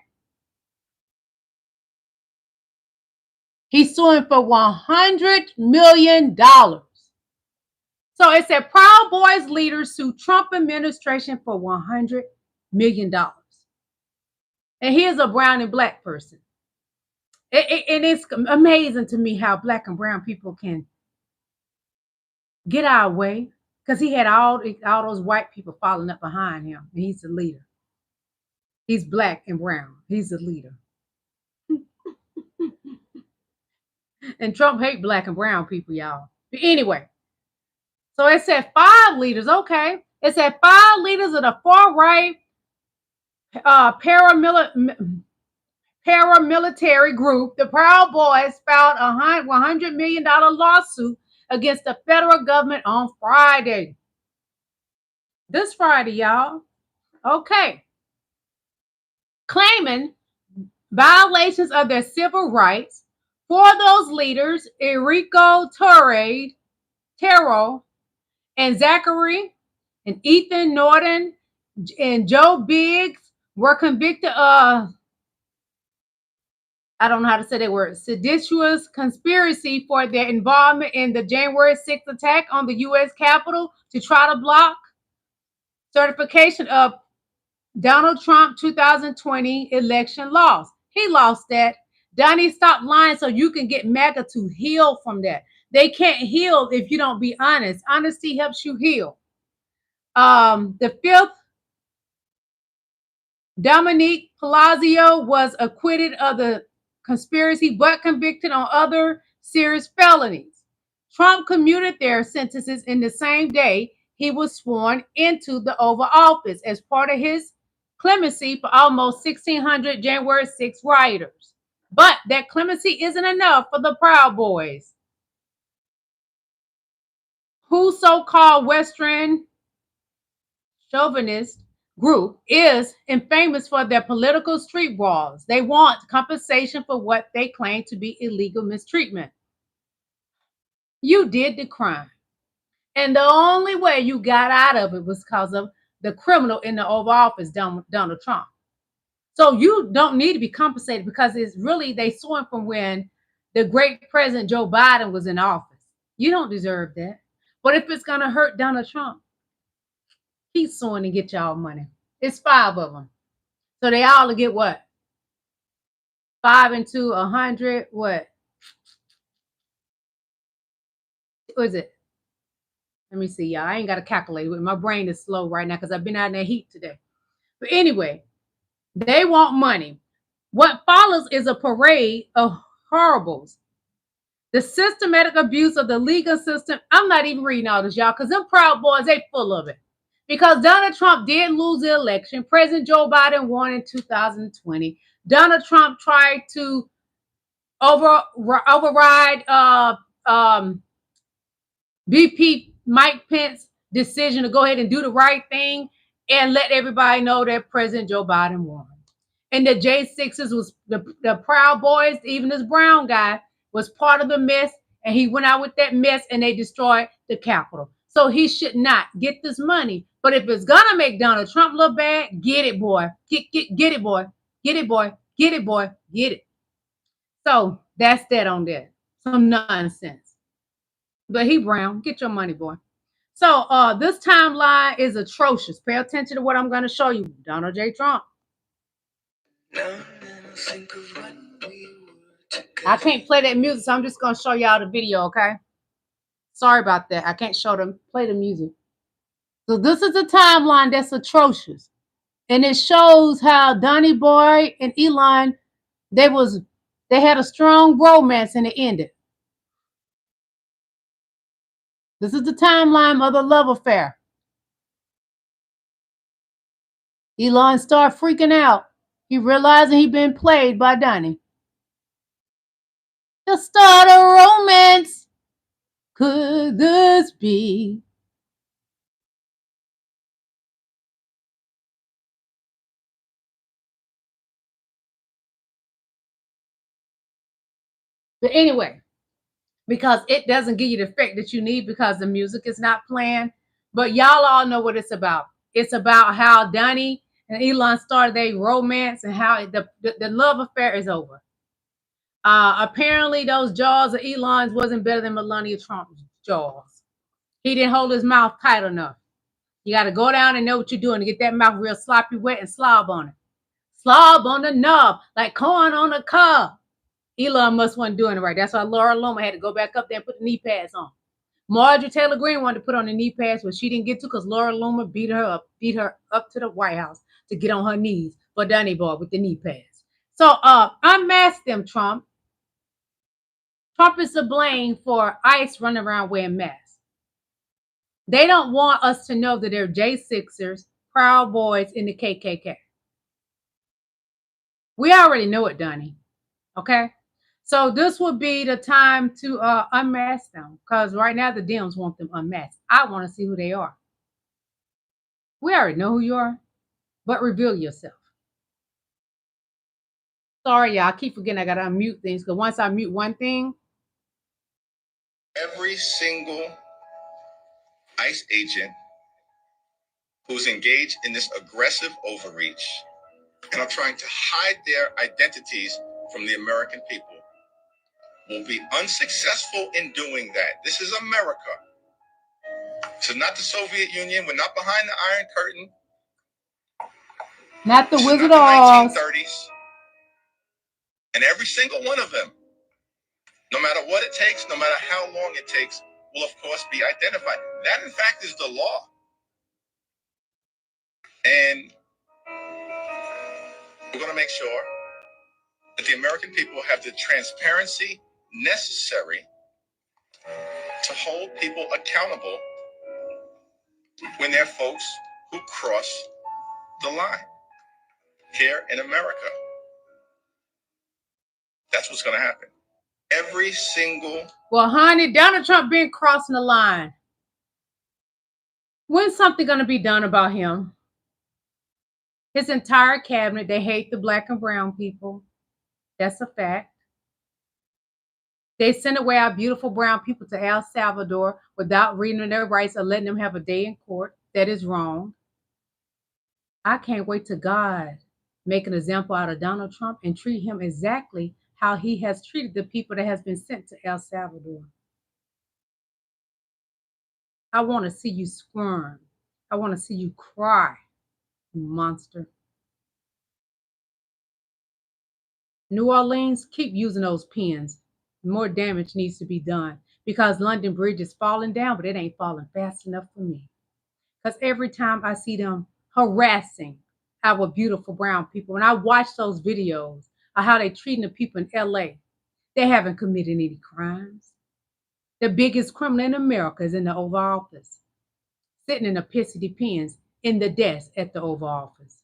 He's suing for $100 million. So it said Proud Boys leaders sue Trump administration for $100 million. And he is a brown and black person. And it's amazing to me how black and brown people can get our way, because he had all those white people following up behind him. And he's the leader. He's black and brown. He's the leader. And Trump hates black and brown people, y'all. But anyway, so it said 5 leaders. Okay. It said 5 leaders of the far-right paramilitary group, the Proud Boys, filed a $100 million lawsuit against the federal government on Friday. This Friday, y'all. Okay. Claiming violations of their civil rights. For those leaders, Enrico Taro and Zachary and Ethan Norton and Joe Biggs were convicted of, I don't know how to say that word, seditious conspiracy for their involvement in the January 6th attack on the U.S. Capitol to try to block certification of Donald Trump 2020 election loss. He lost that. Donnie, stop lying so you can get MAGA to heal from that. They can't heal if you don't be honest. Honesty helps you heal. The 5th, Dominique Palacio was acquitted of the conspiracy but convicted on other serious felonies. Trump commuted their sentences in the same day he was sworn into the Oval Office as part of his clemency for almost 1,600 January 6 rioters. But that clemency isn't enough for the Proud Boys, who so-called Western chauvinist group is infamous for their political street brawls. They want compensation for what they claim to be illegal mistreatment. You did the crime. And the only way you got out of it was because of the criminal in the Oval Office, Donald Trump. So you don't need to be compensated, because it's really, they saw him from when the great President Joe Biden was in office. You don't deserve that. But if it's going to hurt Donald Trump, he's suing to get y'all money. It's 5 of them. So they all get what? 5 and 2, 100. What is it? Let me see, y'all. I ain't got to calculate it. My brain is slow right now because I've been out in that heat today. But anyway, they want money. What follows is a parade of horribles. The systematic abuse of the legal system. I'm not even reading all this, y'all, because them Proud Boys, they full of it. Because Donald Trump did lose the election. President Joe Biden won in 2020. Donald Trump tried to override VP Mike Pence's decision to go ahead and do the right thing and let everybody know that President Joe Biden won. And the J6s was the Proud Boys, even this brown guy, was part of the mess. And he went out with that mess and they destroyed the Capitol. So he should not get this money. But if it's going to make Donald Trump look bad, get it, boy. Get it, boy. Get it, boy. Get it, boy. Get it. So that's that on that. Some nonsense. But he brown. Get your money, boy. So this timeline is atrocious. Pay attention to what I'm going to show you. Donald J. Trump. I can't play that music, so I'm just going to show y'all the video, okay? Sorry about that. I can't show them. Play the music. So this is a timeline that's atrocious. And it shows how Donnie Boy and Elon, they had a strong romance and it ended. This is the timeline of the love affair. Elon started freaking out. He realizing he'd been played by Donnie. The start of romance. Could this be? But anyway, because it doesn't give you the effect that you need because the music is not playing. But y'all all know what it's about. It's about how Donnie and Elon started their romance and how the love affair is over. Apparently, those jaws of Elon's wasn't better than Melania Trump's jaws. He didn't hold his mouth tight enough. You got to go down and know what you're doing to get that mouth real sloppy wet and slob on it. Slob on the knob like corn on a cob. Elon Musk wasn't doing it right. That's why Laura Loomer had to go back up there and put the knee pads on. Marjorie Taylor Greene wanted to put on the knee pads, but she didn't get to because Laura Loomer beat her up to the White House to get on her knees for Donnie Boy with the knee pads. So unmask them, Trump. Trump is to blame for ICE running around wearing masks. They don't want us to know that they're J6ers, Proud Boys, in the KKK. We already know it, Donnie. Okay? So this would be the time to unmask them because right now the Dems want them unmasked. I want to see who they are. We already know who you are, but reveal yourself. Sorry, y'all. I keep forgetting I got to unmute things because once I mute one thing. Every single ICE agent who's engaged in this aggressive overreach and are trying to hide their identities from the American people will be unsuccessful in doing that. This is America. This is not the Soviet Union. We're not behind the Iron Curtain. Not the Wizard of Oz. 1930s. And every single one of them, no matter what it takes, no matter how long it takes, will of course be identified. That in fact is the law. And we're going to make sure that the American people have the transparency necessary to hold people accountable when they're folks who cross the line here in America. That's what's going to happen. Every single... Well, honey, Donald Trump been crossing the line. When's something going to be done about him? His entire cabinet, they hate the black and brown people. That's a fact. They send away our beautiful brown people to El Salvador without reading their rights or letting them have a day in court. That is wrong. I can't wait till God make an example out of Donald Trump and treat him exactly how he has treated the people that has been sent to El Salvador. I want to see you squirm. I want to see you cry, you monster. New Orleans, keep using those pens. More damage needs to be done because London Bridge is falling down, but it ain't falling fast enough for me. Because every time I see them harassing our beautiful brown people, when I watch those videos of how they treating the people in LA, they haven't committed any crimes. The biggest criminal in America is in the Oval Office, sitting in the pissy depends in the desk at the Oval Office.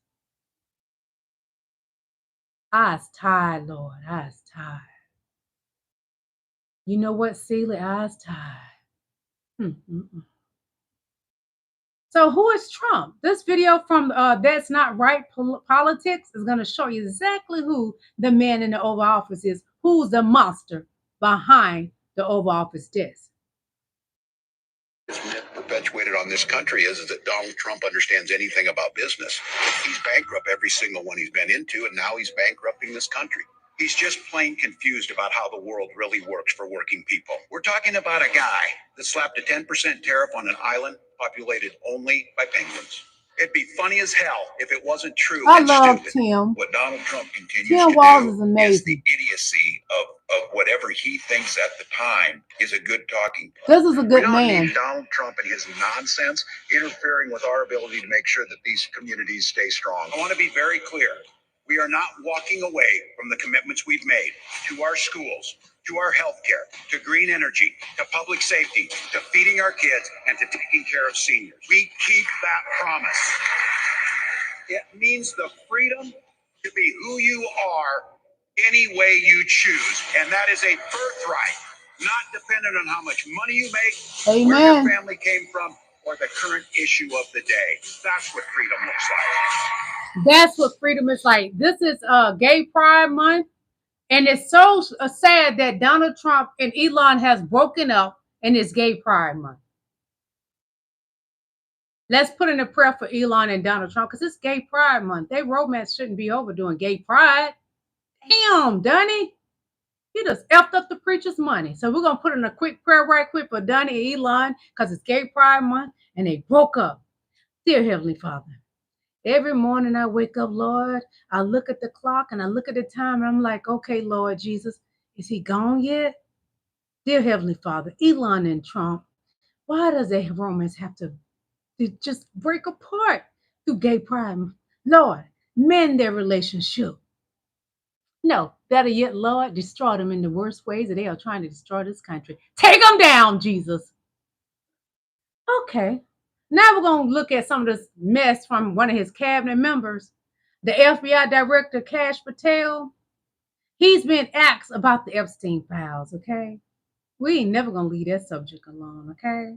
I's tired, Lord. I's tired. You know what, Celia? I's tired. So who is Trump? This video from That's Not Right Politics is going to show you exactly who the man in the Oval Office is, who's the monster behind the Oval Office desk. This myth perpetuated on this country is that Donald Trump understands anything about business. He's bankrupt every single one he's been into, and now he's bankrupting this country. He's just plain confused about how the world really works for working people. We're talking about a guy that slapped a 10% tariff on an island populated only by penguins. It'd be funny as hell if it wasn't true. I love Tim. What Donald Trump continues Tim to Walz do is amazing. is the idiocy of whatever he thinks at the time is a good talking point. This is a good We don't man. need Donald Trump and his nonsense interfering with our ability to make sure that these communities stay strong. I want to be very clear. We are not walking away from the commitments we've made to our schools, to our healthcare, to green energy, to public safety, to feeding our kids, and to taking care of seniors. We keep that promise. It means the freedom to be who you are any way you choose. And that is a birthright, not dependent on how much money you make, Amen. where your family came from, or the current issue of the day. That's what freedom looks like. That's what freedom is like. This is Gay Pride Month. And it's so sad that Donald Trump and Elon has broken up and it's Gay Pride Month. Let's put in a prayer for Elon and Donald Trump because it's Gay Pride Month. Their romance shouldn't be over doing Gay Pride. Damn, Donnie. You just effed up the preacher's money. So we're going to put in a quick prayer right quick for Donnie and Elon because it's Gay Pride Month and they broke up. Dear Heavenly Father, every morning I wake up, Lord, I look at the clock and I look at the time and I'm like, okay, Lord Jesus, is he gone yet? Dear Heavenly Father, Elon and Trump, why does their romance have to just break apart through Gay Pride? Lord, mend their relationship. No, better yet, Lord, destroy them in the worst ways that they are trying to destroy this country. Take them down, Jesus. Okay. Now we're going to look at some of this mess from one of his cabinet members, the FBI director, Kash Patel. He's been asked about the Epstein files, okay? We ain't never going to leave that subject alone, okay?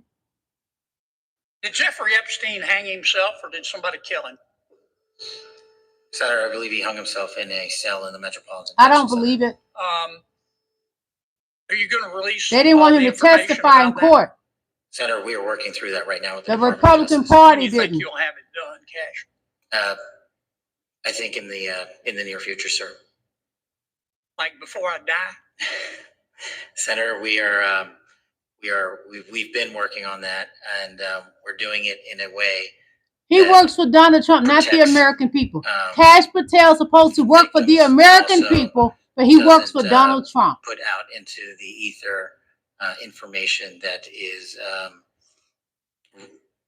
Did Jeffrey Epstein hang himself or did somebody kill him? Senator, I believe he hung himself in a cell in the Metropolitan. I don't believe it. Are you going to release? They didn't want him to testify in court. Senator, we are working through that right now with the Republican Party didn't. Think you'll have it done, Cash? I think in the near future, sir. Like before I die? Senator, we've been working on that, and we're doing it in a way. He works for Donald Trump, not the American people. Kash Patel is supposed to work for the American people, but he works for Donald Trump. Put out into the ether information that is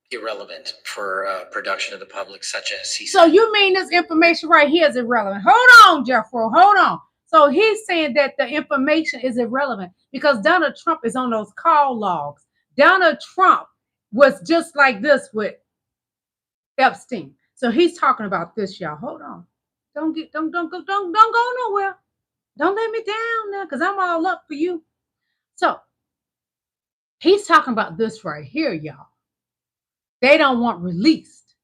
irrelevant for production of the public, such as he said. So you mean this information right here is irrelevant? Hold on, Jeffrey. Hold on. So he's saying that the information is irrelevant because Donald Trump is on those call logs. Donald Trump was just like this with Epstein. So he's talking about this, y'all. Hold on. Don't go nowhere. Don't let me down now because I'm all up for you. So he's talking about this right here, y'all. They don't want released.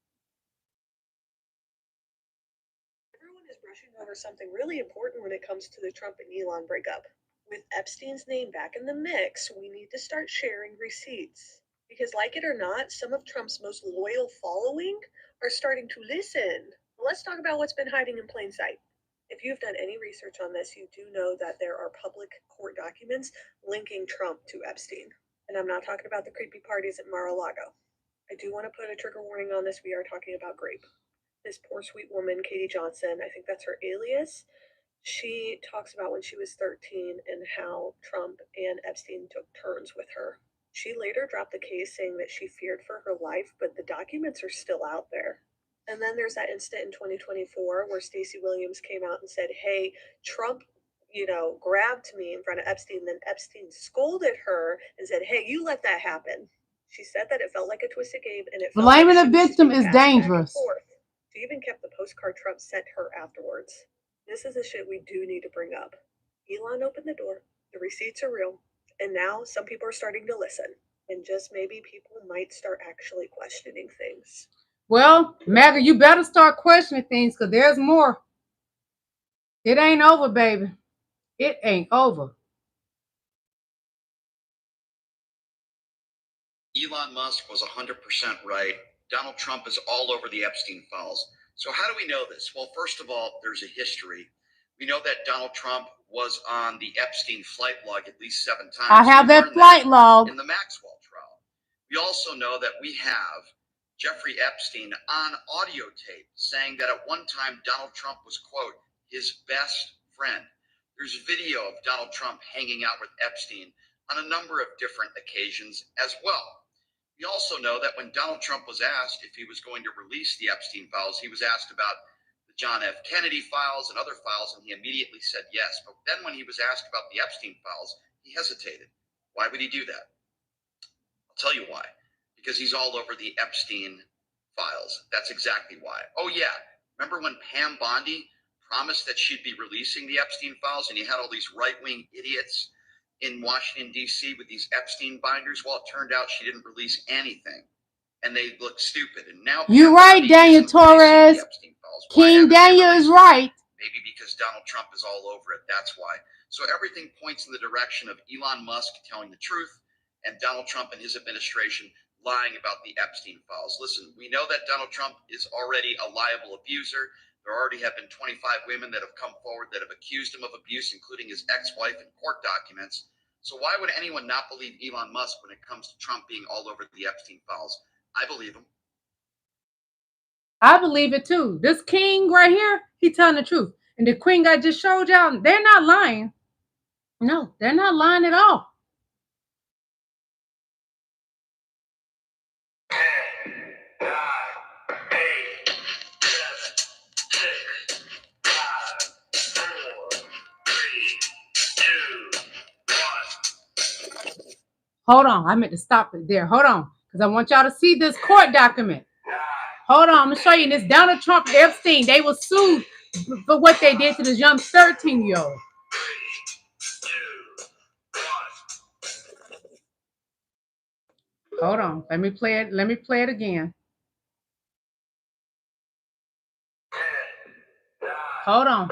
Everyone is brushing over something really important when it comes to the Trump and Elon breakup. With Epstein's name back in the mix, we need to start sharing receipts. Because like it or not, some of Trump's most loyal following are starting to listen. Let's talk about what's been hiding in plain sight. If you've done any research on this, you do know that there are public court documents linking Trump to Epstein. And I'm not talking about the creepy parties at Mar-a-Lago. I do want to put a trigger warning on this. We are talking about Grape. This poor sweet woman, Katie Johnson, I think that's her alias. She talks about when she was 13 and how Trump and Epstein took turns with her. She later dropped the case saying that she feared for her life, but the documents are still out there. And then there's that incident in 2024 where Stacey Williams came out and said, hey, Trump, grabbed me in front of Epstein. Then Epstein scolded her and said, hey, you let that happen. She said that it felt like a twisted game and it felt blaming like the victim is dangerous. She even kept the postcard Trump sent her afterwards. This is the shit we do need to bring up. Elon opened the door. The receipts are real. And now some people are starting to listen. And just maybe people might start actually questioning things. Well, MAGA, you better start questioning things because there's more. It ain't over, baby. It ain't over. Elon Musk was 100% right. Donald Trump is all over the Epstein files. So how do we know this? Well, first of all, there's a history. We know that Donald Trump was on the Epstein flight log at least 7 times. I have that flight log in the Maxwell trial. We also know that we have Jeffrey Epstein on audio tape saying that at one time Donald Trump was, quote, his best friend. There's video of Donald Trump hanging out with Epstein on a number of different occasions as well. We also know that when Donald Trump was asked if he was going to release the Epstein files, he was asked about the John F. Kennedy files and other files, and he immediately said yes. But then when he was asked about the Epstein files, he hesitated. Why would he do that? I'll tell you why. Because he's all over the Epstein files. That's exactly why. Oh, yeah. Remember when Pam Bondi promised that she'd be releasing the Epstein files, and you had all these right-wing idiots in Washington, D.C. with these Epstein binders? Well, it turned out she didn't release anything, and they look stupid. And now you're right, Daniel Torres. King Daniel is right. Maybe because Donald Trump is all over it. That's why. So everything points in the direction of Elon Musk telling the truth and Donald Trump and his administration lying about the Epstein files. Listen, we know that Donald Trump is already a liable abuser. There already have been 25 women that have come forward that have accused him of abuse, including his ex-wife in court documents. So why would anyone not believe Elon Musk when it comes to Trump being all over the Epstein files? I believe him. I believe it too. This king right here, he's telling the truth. And the queen I just showed y'all, they're not lying. No, they're not lying at all. Hold on, I meant to stop it there. Hold on, because I want y'all to see this court document. Hold on, I'm going to show you this. Donald Trump and Epstein, they were sued for what they did to this young 13-year-old. Hold on, let me play it. Let me play it again. Hold on.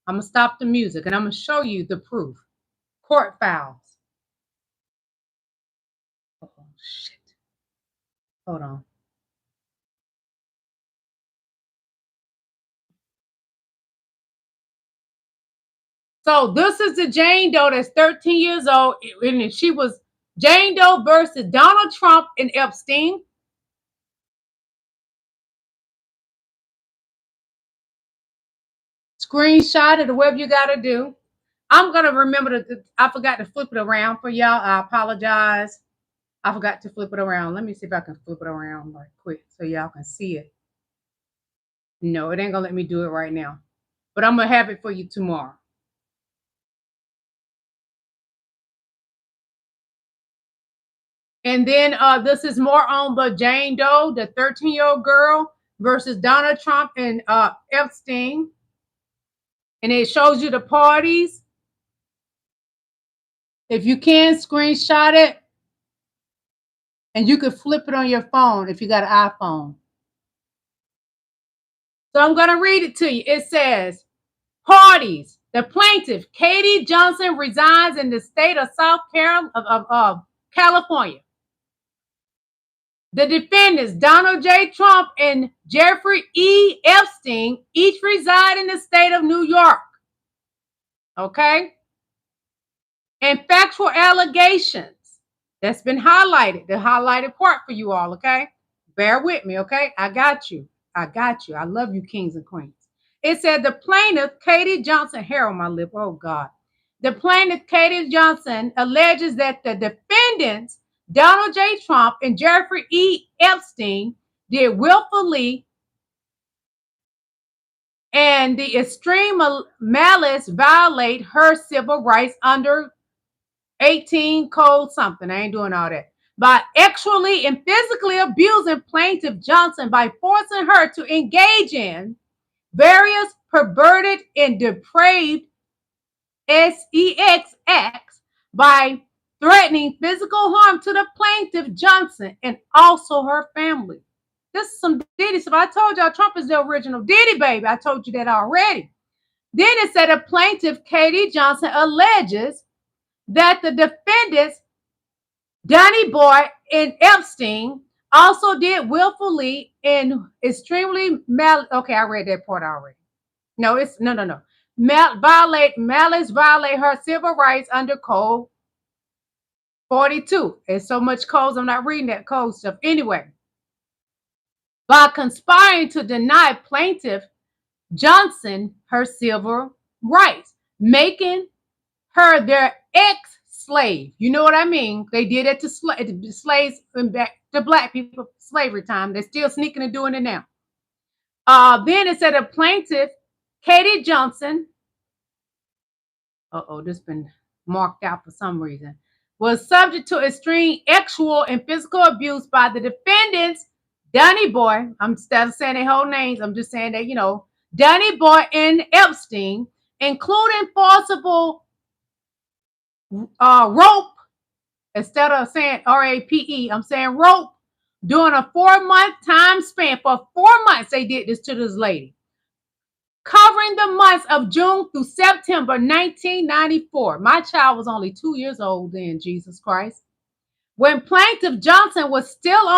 I'm going to stop the music and I'm going to show you the proof. Court files. Oh, shit. Hold on. So this is the Jane Doe that's 13 years old. And she was Jane Doe versus Donald Trump and Epstein. Screenshot it or whatever you got to do. I'm going to remember I forgot to flip it around for y'all. I apologize. I forgot to flip it around. Let me see if I can flip it around right quick so y'all can see it. No, it ain't going to let me do it right now. But I'm going to have it for you tomorrow. And then this is more on the Jane Doe, the 13-year-old girl versus Donald Trump and Epstein. And it shows you the parties. If you can, screenshot it. And you could flip it on your phone if you got an iPhone. So I'm going to read it to you. It says, parties. The plaintiff, Katie Johnson, resides in the state of California. The defendants, Donald J. Trump and Jeffrey E. Epstein, each reside in the state of New York. Okay? And factual allegations that's been highlighted, the highlighted part for you all, okay? Bear with me, okay? I got you. I got you. I love you, kings and queens. It said the plaintiff, Katie Johnson, hair on my lip, oh God. The plaintiff, Katie Johnson, alleges that the defendants, Donald J. Trump and Jeffrey E. Epstein, did willfully and the extreme malice violate her civil rights under 18 code something. I ain't doing all that. By actually and physically abusing plaintiff Johnson by forcing her to engage in various perverted and depraved sex acts by threatening physical harm to the plaintiff Johnson and also her family. This is some Diddy stuff. I told y'all Trump is the original Diddy, baby. I told you that already. Then it said a plaintiff, Katie Johnson, alleges that the defendants, Danny Boy and Epstein, also did willfully and extremely okay, I read that part already. No, it's no. Malice violate her civil rights under Code 42. It's so much codes, I'm not reading that code stuff. Anyway, by conspiring to deny plaintiff Johnson her civil rights, making her their ex-slave. You know what I mean? They did it to slaves back to black people, slavery time. They're still sneaking and doing it now. Then it said a plaintiff, Katie Johnson, this been marked out for some reason, was subject to extreme sexual and physical abuse by the defendants, Danny Boy. I'm instead of saying their whole names, I'm just saying that, you know, Danny Boy and Epstein, including forcible rope, instead of saying R-A-P-E, I'm saying rope, during a 4-month time span. For 4 months, they did this to this lady, covering the months of June through September 1994. My child was only 2 years old then, Jesus Christ. When plaintiff Johnson was still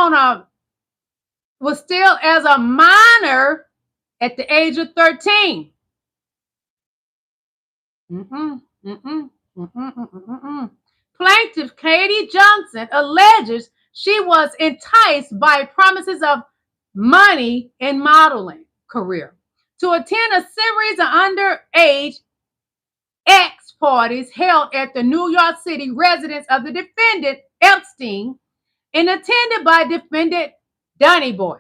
as a minor at the age of 13. Plaintiff Katie Johnson alleges she was enticed by promises of money in modeling career to attend a series of underage X parties held at the New York City residence of the defendant Epstein and attended by defendant Danny Boy.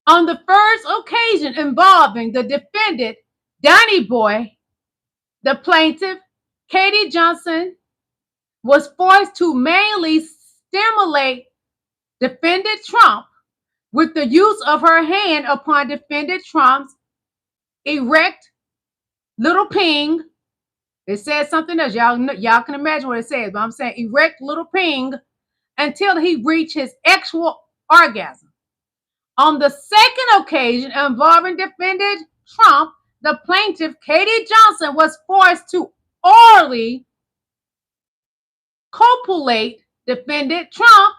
On the first occasion involving the defendant Danny Boy, the plaintiff Katie Johnson was forced to mainly stimulate defendant Trump with the use of her hand upon defendant Trump's erect little ping. It says something else. Y'all can imagine what it says, but I'm saying erect little ping until he reached his actual orgasm. On the second occasion involving defendant Trump, the plaintiff Katie Johnson was forced to orally copulate defendant Trump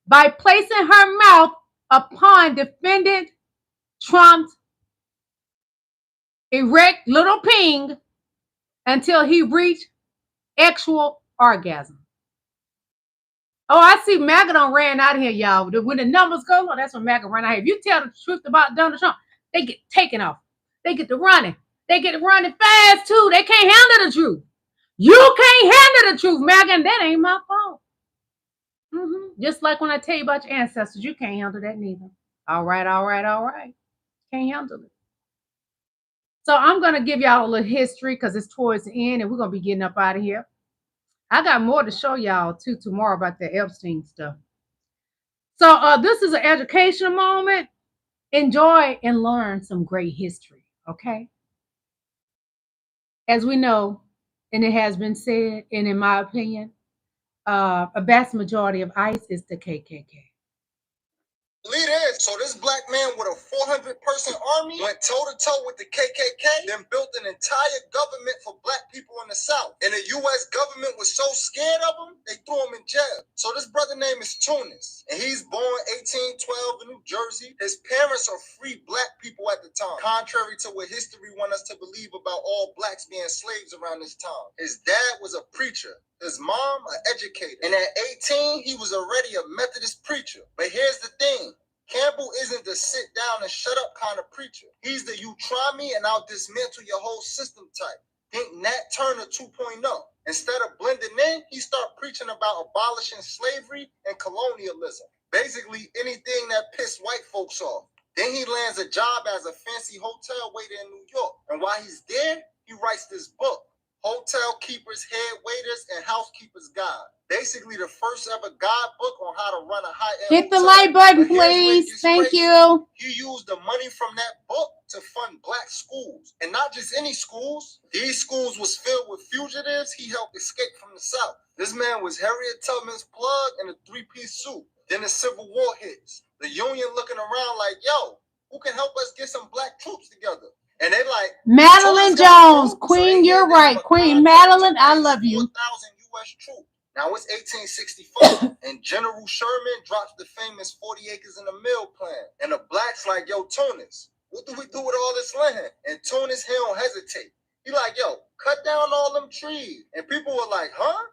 by placing her mouth upon defendant Trump's erect little ping until he reached actual orgasm. Oh, I see MAGA done ran out of here, y'all. When the numbers go low, that's when MAGA ran out of here. If you tell the truth about Donald Trump, they get taken off. They get to running. They get to running fast, too. They can't handle the truth. You can't handle the truth, MAGA, and that ain't my fault. Just like when I tell you about your ancestors, you can't handle that neither. All right. Can't handle it. So I'm going to give y'all a little history because it's towards the end and we're going to be getting up out of here. I got more to show y'all too tomorrow about the Epstein stuff. So this is an educational moment. Enjoy and learn some great history, okay? As we know, and it has been said, and in my opinion, a vast majority of ICE is the KKK. Leaders. So this black man with a 400-person army went toe-to-toe with the KKK, then built an entire government for black people in the South. And the U.S. government was so scared of him, they threw him in jail. So this brother name is Tunis, and he's born 1812 in New Jersey. His parents are free black people at the time, contrary to what history wants us to believe about all blacks being slaves around this time. His dad was a preacher. His mom, an educator. And at 18, he was already a Methodist preacher. But here's the thing. Campbell isn't the sit down and shut up kind of preacher. He's the you try me and I'll dismantle your whole system type. Think Nat Turner 2.0. Instead of blending in, he started preaching about abolishing slavery and colonialism. Basically, anything that pissed white folks off. Then he lands a job as a fancy hotel waiter in New York. And while he's there, he writes this book, Hotel Keepers, Head Waiters, and Housekeepers Guide. Basically, the first ever guidebook on how to run a high-end Hit the hotel. like button, But here's where it please. gets Thank crazy. you. He used the money from that book to fund black schools. And not just any schools. These schools was filled with fugitives he helped escape from the South. This man was Harriet Tubman's plug in a three-piece suit. Then the Civil War hits. The Union looking around like, yo, who can help us get some black troops together? And they like, Madeline Jones, Queen, you're right. Queen Madeline, I love you. 4,000 U.S. troops. Now it's 1864, and General Sherman drops the famous 40 acres in a mill plan. And the blacks like, yo, Tunis, what do we do with all this land? And Tunis, he don't hesitate. He like, yo, cut down all them trees. And people were like, huh?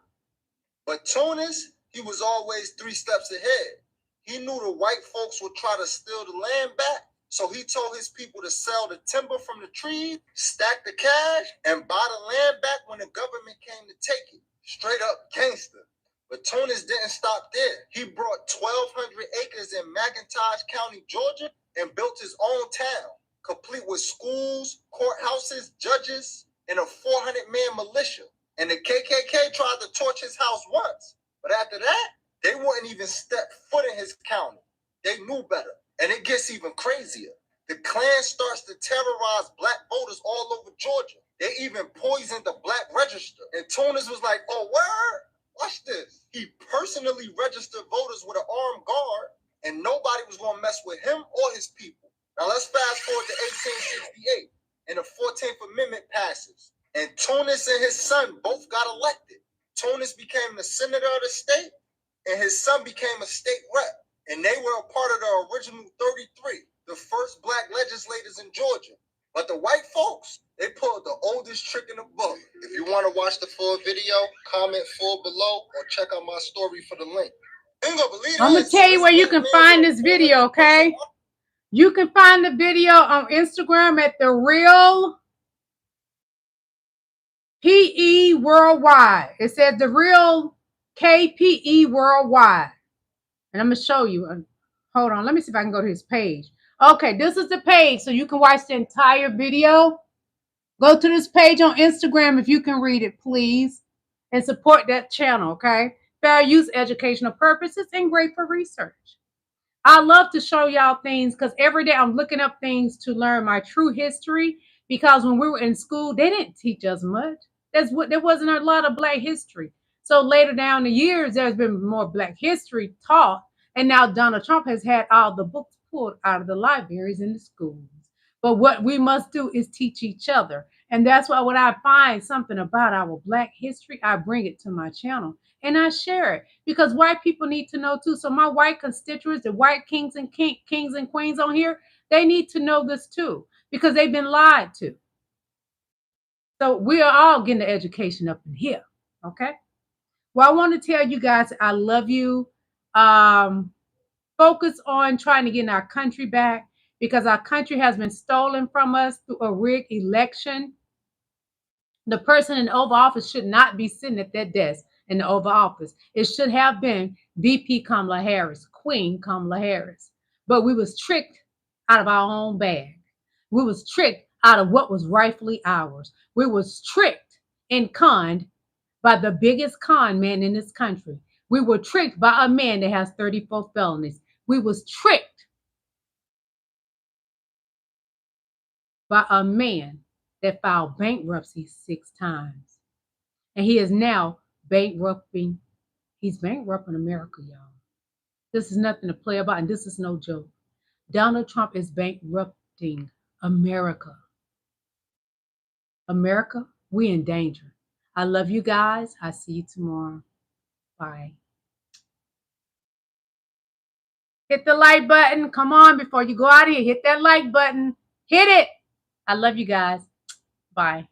But Tunis, he was always 3 steps ahead. He knew the white folks would try to steal the land back. So he told his people to sell the timber from the trees, stack the cash, and buy the land back when the government came to take it. Straight up gangster. But Tunis didn't stop there. He brought 1,200 acres in McIntosh County, Georgia, and built his own town, complete with schools, courthouses, judges, and a 400-man militia. And the KKK tried to torch his house once. But after that, they wouldn't even step foot in his county. They knew better. And it gets even crazier. The Klan starts to terrorize black voters all over Georgia. They even poisoned the black register. And Tunis was like, oh, word? Watch this. He personally registered voters with an armed guard, and nobody was going to mess with him or his people. Now let's fast forward to 1868, and the 14th Amendment passes. And Tunis and his son both got elected. Tunis became the senator of the state, and his son became a state rep. And they were a part of the original 33, the first black legislators in Georgia. But the white folks, they pulled the oldest trick in the book. If you want to watch the full video, comment full below or check out my story for the link. I'm going to tell you where you can find this video, okay? You can find the video on Instagram at The Real PE Worldwide. It says The Real KPE Worldwide. And I'm going to show you. Hold on. Let me see if I can go to his page. Okay, this is the page. So you can watch the entire video. Go to this page on Instagram if you can read it, please. And support that channel, okay? Fair use, educational purposes, and great for research. I love to show y'all things because every day I'm looking up things to learn my true history. Because when we were in school, they didn't teach us much. There wasn't a lot of black history. So later down the years, there's been more black history taught. And now Donald Trump has had all the books pulled out of the libraries in the schools. But what we must do is teach each other. And that's why when I find something about our black history, I bring it to my channel and I share it because white people need to know too. So my white constituents, the white kings and queens on here, they need to know this too because they've been lied to. So we are all getting the education up in here. Okay. Well, I want to tell you guys, I love you. Focus on trying to get our country back because our country has been stolen from us through a rigged election. The person in the Oval Office should not be sitting at that desk in the Oval Office. It should have been VP Kamala Harris, Queen Kamala Harris. But we was tricked out of our own bag. We was tricked out of what was rightfully ours. We was tricked and conned by the biggest con man in this country. We were tricked by a man that has 34 felonies. We was tricked by a man that filed bankruptcy 6 times. And he is now bankrupting. He's bankrupting America, y'all. This is nothing to play about, and this is no joke. Donald Trump is bankrupting America. America, we in danger. I love you guys. I see you tomorrow. Bye. Hit the like button. Come on, before you go out of here, hit that like button. Hit it. I love you guys. Bye.